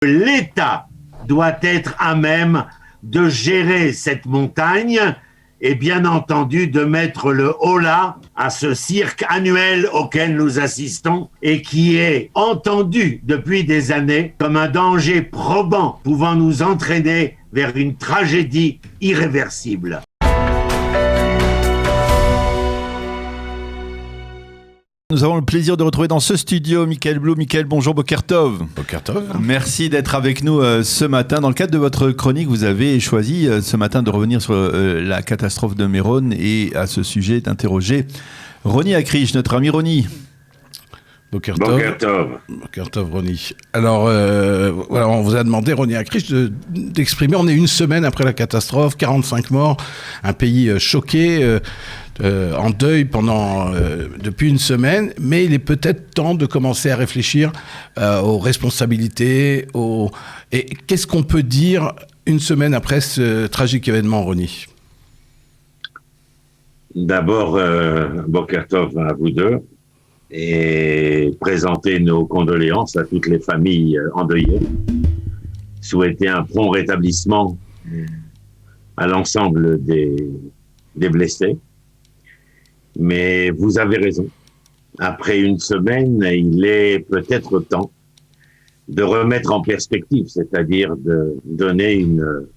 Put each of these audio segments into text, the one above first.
L'État doit être à même de gérer cette montagne et bien entendu de mettre le holà à ce cirque annuel auquel nous assistons et qui est entendu depuis des années comme un danger probant pouvant nous entraîner vers une tragédie irréversible. Nous avons le plaisir de retrouver dans ce studio Michael Blum. Michael, bonjour, Boker Tov. Boker Tov. Merci d'être avec nous ce matin. Dans le cadre de votre chronique, vous avez choisi ce matin de revenir sur la catastrophe de Méron et à ce sujet d'interroger Roni Akrish, notre ami Roni. Boker Tov. Boker Tov, Roni. Alors, voilà, on vous a demandé, Roni Akrish, d'exprimer. On est une semaine après la catastrophe, 45 morts, un pays choqué, en deuil depuis une semaine, mais il est peut-être temps de commencer à réfléchir aux responsabilités, et qu'est-ce qu'on peut dire une semaine après ce tragique événement, Roni? D'abord, Boker Tov à vous deux, et présenter nos condoléances à toutes les familles endeuillées, souhaiter un prompt rétablissement à l'ensemble des blessés. Mais vous avez raison. Après une semaine, il est peut-être temps de remettre en perspective, c'est-à-dire de donner une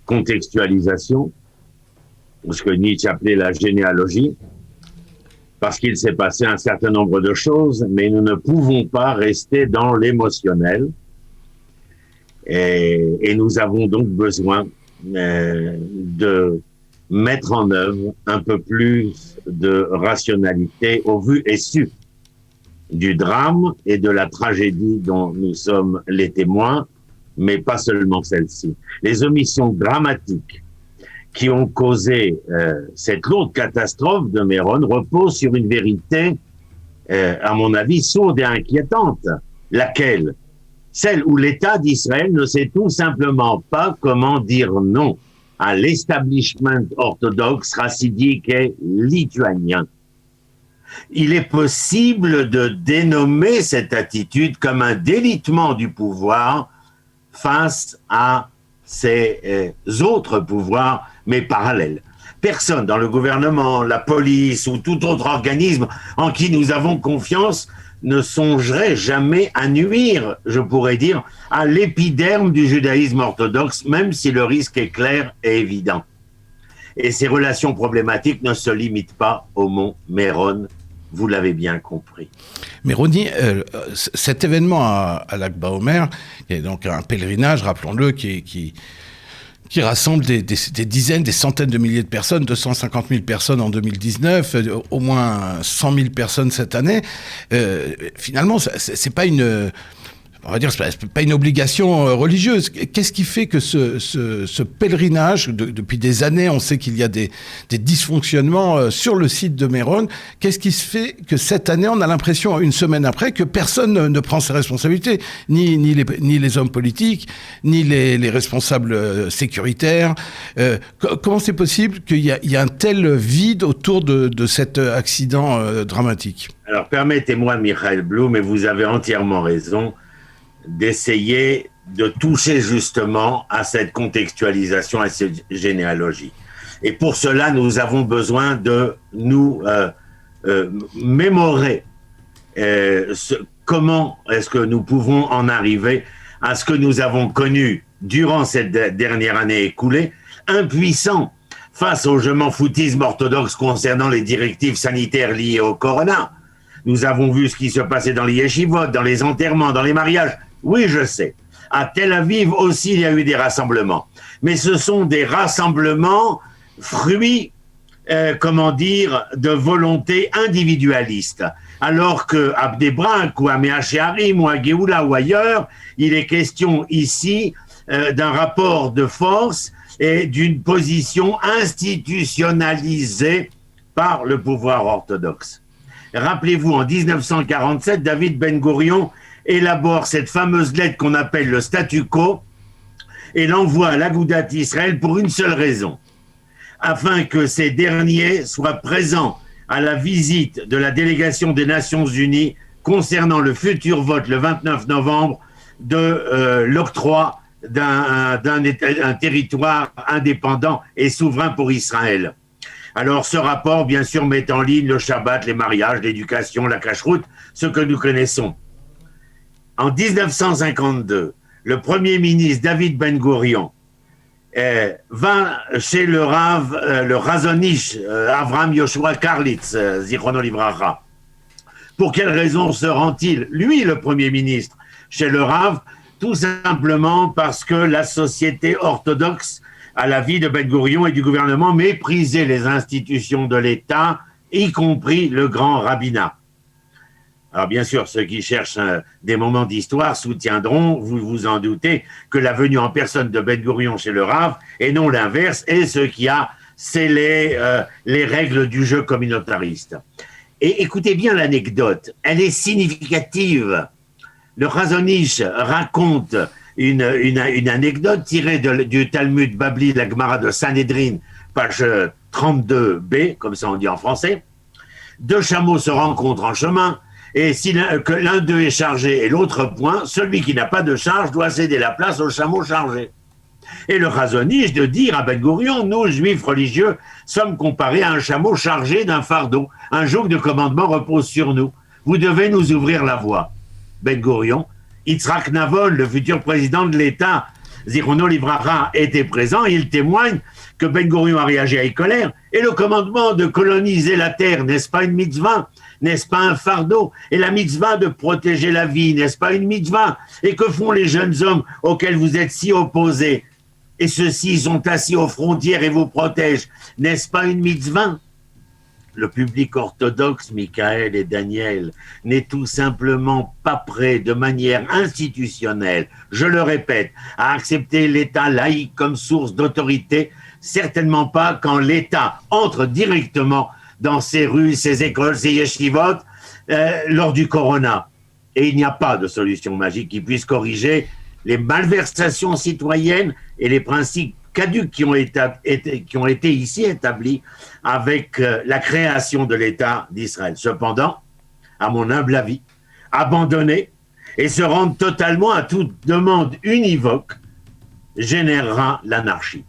contextualisation, ce que Nietzsche appelait la généalogie, parce qu'il s'est passé un certain nombre de choses, mais nous ne pouvons pas rester dans l'émotionnel. Et nous avons donc besoin de mettre en œuvre un peu plus de rationalité au vu et su du drame et de la tragédie dont nous sommes les témoins, mais pas seulement celle-ci. Les omissions dramatiques qui ont causé cette lourde catastrophe de Méron reposent sur une vérité, à mon avis, sourde et inquiétante. Laquelle? Celle où l'État d'Israël ne sait tout simplement pas comment dire non à l'establishment orthodoxe, racidique et lituanien. Il est possible de dénommer cette attitude comme un délitement du pouvoir face à ces autres pouvoirs, mais parallèles. Personne dans le gouvernement, la police ou tout autre organisme en qui nous avons confiance ne songerait jamais à nuire, je pourrais dire, à l'épiderme du judaïsme orthodoxe, même si le risque est clair et évident. Et ces relations problématiques ne se limitent pas au mont Méron, vous l'avez bien compris. Mais Roni, cet événement à Lag BaOmer, qui est donc un pèlerinage, rappelons-le, qui rassemble des dizaines, des centaines de milliers de personnes, 250 000 personnes en 2019, au moins 100 000 personnes cette année. Finalement, c'est pas une... On va dire, c'est pas une obligation religieuse. Qu'est-ce qui fait que ce pèlerinage, depuis des années, on sait qu'il y a des dysfonctionnements sur le site de Méron. Qu'est-ce qui se fait que cette année, on a l'impression, une semaine après, que personne ne prend ses responsabilités, ni les hommes politiques, ni les responsables sécuritaires. Comment c'est possible qu'il y a un tel vide autour de cet accident dramatique? Alors, permettez-moi, Michael Blum, et vous avez entièrement raison, d'essayer de toucher justement à cette contextualisation, à cette généalogie. Et pour cela, nous avons besoin de nous mémorer comment est-ce que nous pouvons en arriver à ce que nous avons connu durant cette dernière année écoulée, impuissants face au je m'en foutisme orthodoxe concernant les directives sanitaires liées au corona. Nous avons vu ce qui se passait dans les yeshivot, dans les enterrements, dans les mariages. Oui, je sais. À Tel Aviv aussi, il y a eu des rassemblements. Mais ce sont des rassemblements fruits, de volonté individualiste. Alors qu'à Bnei-Brak ou à Mea Shearim ou à Géoula ou ailleurs, il est question ici d'un rapport de force et d'une position institutionnalisée par le pouvoir orthodoxe. Rappelez-vous, en 1947, David Ben-Gourion élabore cette fameuse lettre qu'on appelle le statu quo et l'envoie à l'Agudat Israël pour une seule raison, afin que ces derniers soient présents à la visite de la délégation des Nations Unies concernant le futur vote le 29 novembre de l'octroi d'un territoire indépendant et souverain pour Israël. Alors ce rapport, bien sûr, met en ligne le Shabbat, les mariages, l'éducation, la cacheroute, ce que nous connaissons. En 1952, le Premier ministre David Ben-Gurion va chez le Rav, le Razonish, Avraham Yoshua Karlitz, Zichrono Livracha. Pour quelle raison se rend-il, lui, le Premier ministre, chez le Rav? Tout simplement parce que la société orthodoxe, à l'avis de Ben-Gurion et du gouvernement, méprisait les institutions de l'État, y compris le grand rabbinat. Alors bien sûr, ceux qui cherchent des moments d'histoire soutiendront, vous vous en doutez, que la venue en personne de Ben-Gurion chez le Rav, et non l'inverse, est ce qui a scellé les règles du jeu communautariste. Et écoutez bien l'anecdote, elle est significative. Le Razonish raconte une anecdote tirée du Talmud Babli, la Gemara de Sanhedrin, page 32b, comme ça on dit en français. Deux chameaux se rencontrent en chemin, et si l'un d'eux est chargé et l'autre point, celui qui n'a pas de charge doit céder la place au chameau chargé. Et le Razonish de dire à Ben-Gurion, nous, juifs religieux, sommes comparés à un chameau chargé d'un fardeau. Un joug de commandement repose sur nous. Vous devez nous ouvrir la voie. Ben-Gurion, Yitzhak Navon, le futur président de l'État, Zichrono Livracha, était présent. Il témoigne que Ben-Gurion a réagi avec colère. Et le commandement de coloniser la terre, n'est-ce pas une mitzvah? N'est-ce pas un fardeau? Et la mitzvah de protéger la vie, n'est-ce pas une mitzvah? Et que font les jeunes hommes auxquels vous êtes si opposés? Et ceux-ci sont assis aux frontières et vous protègent. N'est-ce pas une mitzvah? Le public orthodoxe, Michael et Daniel, n'est tout simplement pas prêt de manière institutionnelle, je le répète, à accepter l'État laïque comme source d'autorité, certainement pas quand l'État entre directement dans ses rues, ses écoles, ses yeshivot, lors du corona. Et il n'y a pas de solution magique qui puisse corriger les malversations citoyennes et les principes caducs qui ont été ici établis avec la création de l'État d'Israël. Cependant, à mon humble avis, abandonner et se rendre totalement à toute demande univoque générera l'anarchie.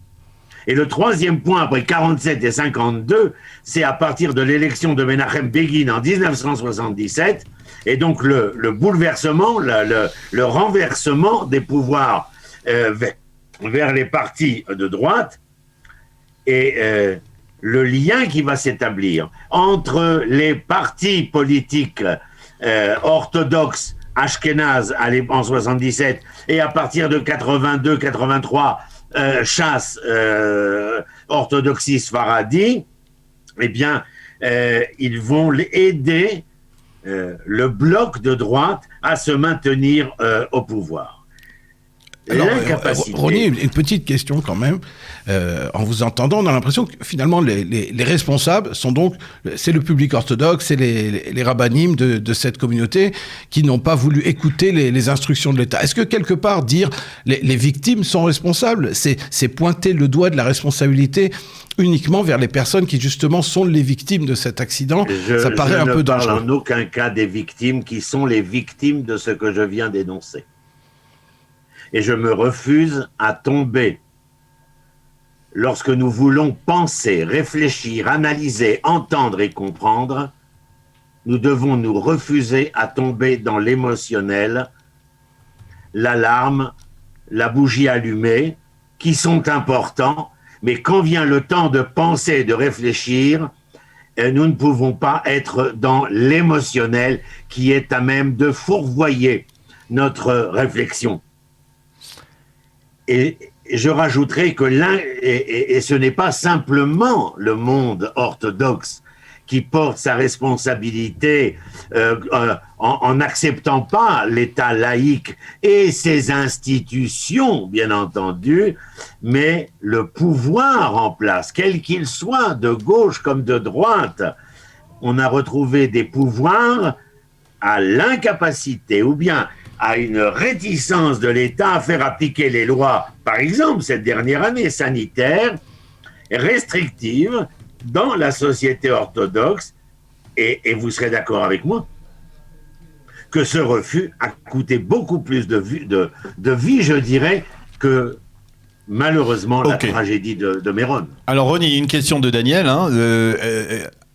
Et le troisième point, après 47 et 52, c'est à partir de l'élection de Menachem Begin en 1977, et donc le bouleversement, le renversement des pouvoirs vers les partis de droite, et le lien qui va s'établir entre les partis politiques orthodoxes ashkénazes en 77 et à partir de 82-83 chasse orthodoxie sfaradi, eh bien, ils vont aider le bloc de droite à se maintenir au pouvoir. Alors, Ronnie, une petite question quand même. En vous entendant, on a l'impression que finalement les responsables sont donc, c'est le public orthodoxe, c'est les rabbinim de cette communauté qui n'ont pas voulu écouter les instructions de l'État. Est-ce que quelque part dire les victimes sont responsables, c'est pointer le doigt de la responsabilité uniquement vers les personnes qui justement sont les victimes de cet accident? Ça paraît un peu dangereux. Je ne parle en aucun cas des victimes qui sont les victimes de ce que je viens d'énoncer. Et je me refuse à tomber. Lorsque nous voulons penser, réfléchir, analyser, entendre et comprendre, nous devons nous refuser à tomber dans l'émotionnel, l'alarme, la bougie allumée, qui sont importants, mais quand vient le temps de penser, de réfléchir, nous ne pouvons pas être dans l'émotionnel qui est à même de fourvoyer notre réflexion. Et je rajouterai que et ce n'est pas simplement le monde orthodoxe qui porte sa responsabilité en n'acceptant pas l'État laïque et ses institutions, bien entendu, mais le pouvoir en place, quel qu'il soit, de gauche comme de droite. On a retrouvé des pouvoirs à l'incapacité ou bien à une réticence de l'État à faire appliquer les lois, par exemple cette dernière année sanitaire, restrictive dans la société orthodoxe, et vous serez d'accord avec moi, que ce refus a coûté beaucoup plus de vie, je dirais, que malheureusement la tragédie de Méron. Alors Ronnie, une question de Daniel. Hein.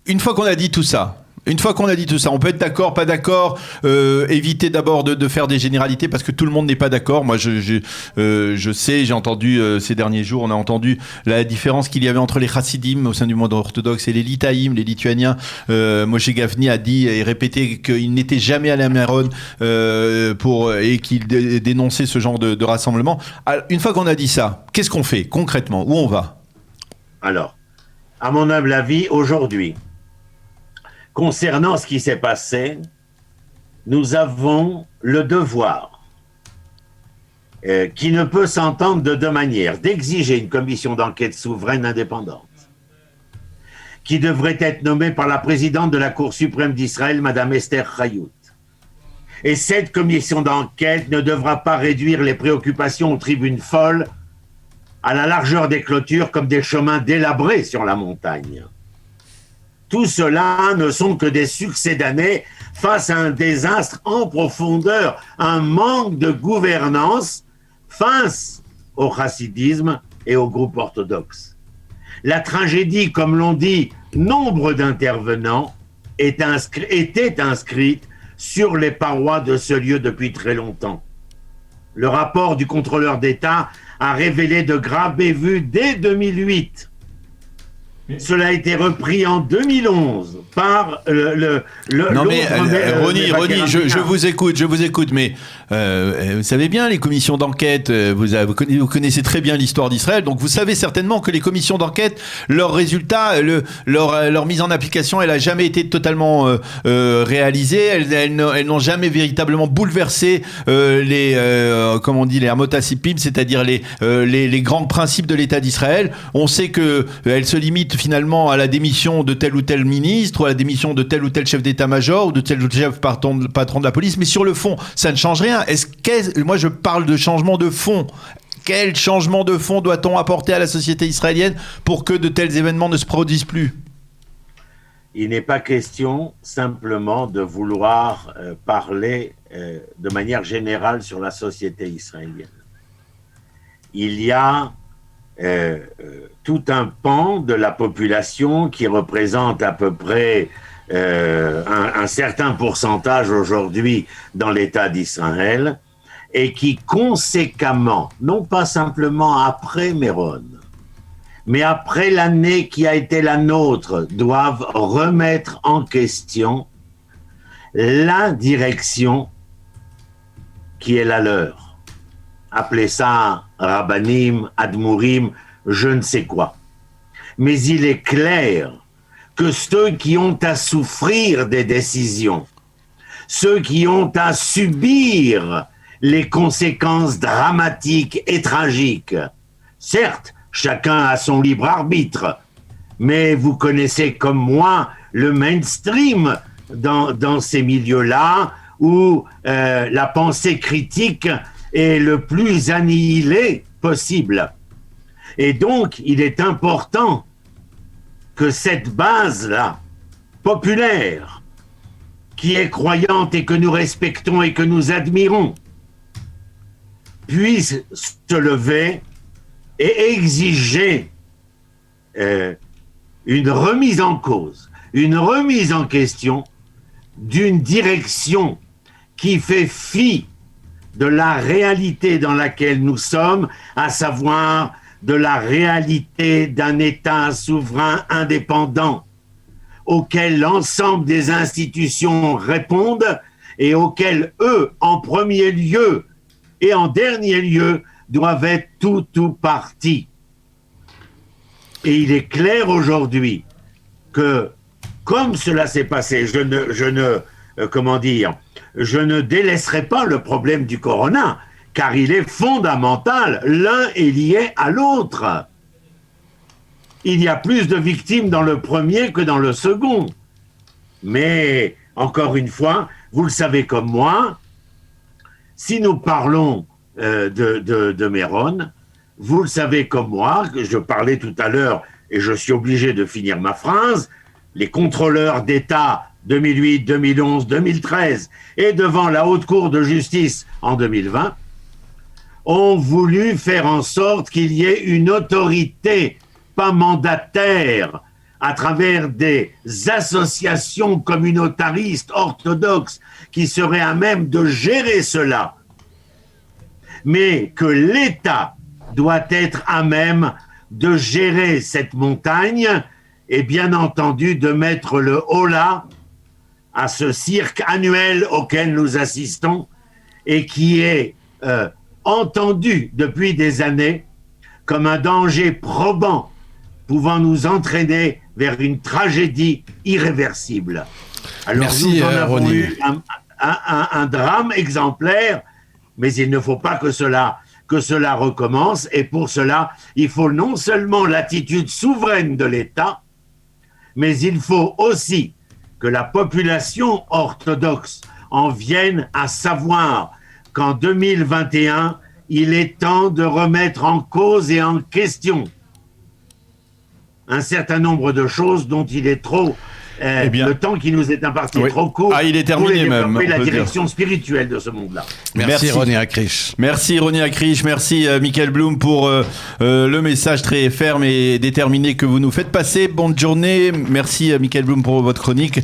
Une fois qu'on a dit tout ça, on peut être d'accord, pas d'accord, éviter d'abord de faire des généralités parce que tout le monde n'est pas d'accord. Moi, je sais, j'ai entendu ces derniers jours, on a entendu la différence qu'il y avait entre les chassidim au sein du monde orthodoxe et les litaïm, les lituaniens. Moshe Gavni a dit et répété qu'il n'était jamais allé à Méron et qu'il dénonçait ce genre de rassemblement. Alors, une fois qu'on a dit ça, qu'est-ce qu'on fait concrètement? Où on va? Alors, à mon humble avis, aujourd'hui, concernant ce qui s'est passé, nous avons le devoir, qui ne peut s'entendre de deux manières, d'exiger une commission d'enquête souveraine indépendante, qui devrait être nommée par la présidente de la Cour suprême d'Israël, Madame Esther Chayout. Et cette commission d'enquête ne devra pas réduire les préoccupations aux tribunes folles, à la largeur des clôtures comme des chemins délabrés sur la montagne. Tout cela ne sont que des succédanés face à un désastre en profondeur, un manque de gouvernance face au chassidisme et au groupe orthodoxe. La tragédie, comme l'ont dit nombre d'intervenants, était inscrite sur les parois de ce lieu depuis très longtemps. Le rapport du contrôleur d'État a révélé de graves bévues dès 2008. Cela a été repris en 2011 par Ronnie, je vous écoute, mais vous savez bien, les commissions d'enquête, vous connaissez très bien l'histoire d'Israël, donc vous savez certainement que les commissions d'enquête, leurs résultats, leur mise en application, elle a jamais été totalement réalisée, elles n'ont jamais véritablement bouleversé les amotacipim, c'est-à-dire les grands principes de l'État d'Israël. On sait que elles se limitent finalement à la démission de tel ou tel ministre, ou à la démission de tel ou tel chef d'état-major, ou de tel ou tel chef patron de la police, mais sur le fond, ça ne change rien. Moi, je parle de changement de fond. Quel changement de fond doit-on apporter à la société israélienne pour que de tels événements ne se produisent plus? Il n'est pas question simplement de vouloir parler de manière générale sur la société israélienne. Il y a tout un pan de la population qui représente à peu près un certain pourcentage aujourd'hui dans l'État d'Israël et qui conséquemment, non pas simplement après Méron, mais après l'année qui a été la nôtre, doivent remettre en question la direction qui est la leur. Appelez ça Rabbanim, Admourim, je ne sais quoi. Mais il est clair que ceux qui ont à souffrir des décisions, ceux qui ont à subir les conséquences dramatiques et tragiques, certes, chacun a son libre arbitre, mais vous connaissez comme moi le mainstream dans ces milieux-là où la pensée critique est le plus annihilée possible. Et donc, il est important que cette base-là, populaire, qui est croyante et que nous respectons et que nous admirons, puisse se lever et exiger une remise en cause, une remise en question d'une direction qui fait fi de la réalité dans laquelle nous sommes, à savoir de la réalité d'un État souverain indépendant auquel l'ensemble des institutions répondent et auquel eux, en premier lieu et en dernier lieu, doivent être tout partis. Et il est clair aujourd'hui que, comme cela s'est passé, je ne délaisserai pas le problème du corona, car il est fondamental, l'un est lié à l'autre. Il y a plus de victimes dans le premier que dans le second. Mais, encore une fois, vous le savez comme moi, si nous parlons de Méron, vous le savez comme moi, que je parlais tout à l'heure, et je suis obligé de finir ma phrase, les contrôleurs d'État 2008, 2011, 2013 et devant la Haute Cour de justice en 2020, ont voulu faire en sorte qu'il y ait une autorité, pas mandataire, à travers des associations communautaristes orthodoxes qui seraient à même de gérer cela, mais que l'État doit être à même de gérer cette montagne et bien entendu de mettre le holà à ce cirque annuel auquel nous assistons et qui est entendu depuis des années comme un danger probant pouvant nous entraîner vers une tragédie irréversible. Alors Merci, nous en avons Ronnie. eu un drame exemplaire, mais il ne faut pas que cela recommence, et pour cela, il faut non seulement l'attitude souveraine de l'État, mais il faut aussi que la population orthodoxe en vienne à savoir qu'en 2021, il est temps de remettre en cause et en question un certain nombre de choses dont il est trop... le temps qui nous est imparti est trop court il est pour terminé développer même, la on peut direction spirituelle de ce monde-là. Merci Ronnie Acriche. Merci Ronnie Acriche, merci Michael Blum pour le message très ferme et déterminé que vous nous faites passer. Bonne journée, merci Michael Blum pour votre chronique.